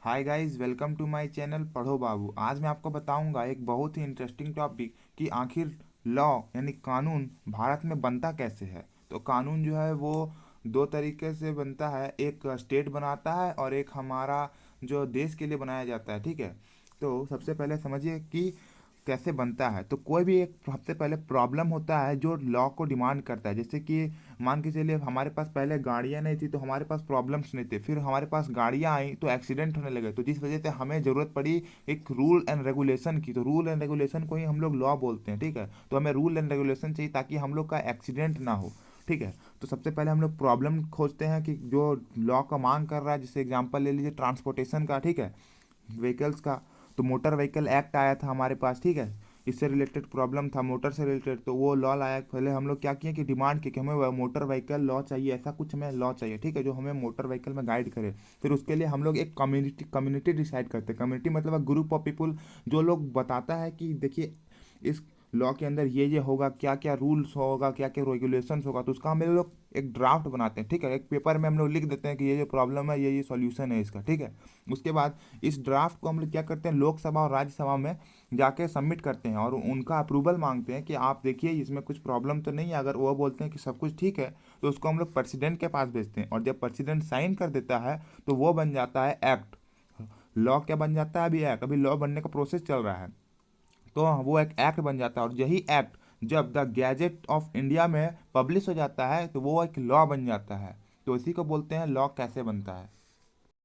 Hi guys, welcome to my channel Padho Babu. आज मैं आपको बताऊंगा एक बहुत ही इंटरेस्टिंग टॉपिक कि आखिर लॉ यानी कानून भारत में बनता कैसे है। तो कानून जो है वो दो तरीके से बनता है, एक स्टेट बनाता है और एक हमारा जो देश के लिए बनाया जाता है। ठीक है, तो सबसे पहले समझिए कि कैसे बनता है। तो कोई भी एक सबसे पहले प्रॉब्लम होता है जो लॉ को डिमांड करता है। जैसे कि मान के चलिए हमारे पास पहले गाड़ियाँ नहीं थी तो हमारे पास प्रॉब्लम्स नहीं थे, फिर हमारे पास गाड़ियाँ आई तो एक्सीडेंट होने लगे, तो जिस वजह से हमें ज़रूरत पड़ी एक रूल एंड रेगुलेशन की। तो रूल एंड रेगुलेशन को ही हम लोग लॉ बोलते हैं। ठीक है, तो हमें रूल एंड रेगुलेशन चाहिए ताकि हम लोग का एक्सीडेंट ना हो। ठीक है, तो सबसे पहले हम लोग प्रॉब्लम खोजते हैं कि जो लॉ का मांग कर रहा है। जैसे एग्जांपल ले लीजिए ट्रांसपोर्टेशन का। ठीक है, व्हीकल्स का। तो मोटर व्हीकल एक्ट आया था हमारे पास। ठीक है, इससे रिलेटेड प्रॉब्लम था मोटर से रिलेटेड, तो वो लॉ लाया। पहले हम लोग क्या किए कि डिमांड की कि हमें मोटर व्हीकल लॉ चाहिए, ऐसा कुछ हमें लॉ चाहिए। ठीक है, जो हमें मोटर व्हीकल में गाइड करे। फिर उसके लिए हम लोग एक कम्युनिटी डिसाइड करते हैं। कम्युनिटी मतलब ग्रुप ऑफ पीपुल जो लोग बताता है कि देखिए इस लॉ के अंदर ये होगा, क्या क्या रूल्स होगा, क्या क्या रेगुलेशंस होगा। तो उसका हम लोग एक ड्राफ्ट बनाते हैं। ठीक है, एक पेपर में हम लोग लिख देते हैं कि ये प्रॉब्लम है, ये सॉल्यूशन है इसका। ठीक है, उसके बाद इस ड्राफ्ट को हम लोग क्या करते हैं, लोकसभा और राज्यसभा में जाके सबमिट करते हैं और उनका अप्रूवल मांगते हैं कि आप देखिए इसमें कुछ प्रॉब्लम तो नहीं है। अगर वो बोलते हैं कि सब कुछ ठीक है तो उसको हम लोग प्रेसिडेंट के पास भेजते हैं, और जब प्रेसिडेंट साइन कर देता है तो वो बन जाता है एक्ट। लॉ क्या बन जाता है, अभी एक्ट, अभी लॉ बनने का प्रोसेस चल रहा है। तो वो एक एक्ट बन जाता है, और यही एक्ट जब द गैजेट ऑफ इंडिया में पब्लिश हो जाता है तो वो एक लॉ बन जाता है। तो इसी को बोलते हैं लॉ कैसे बनता है।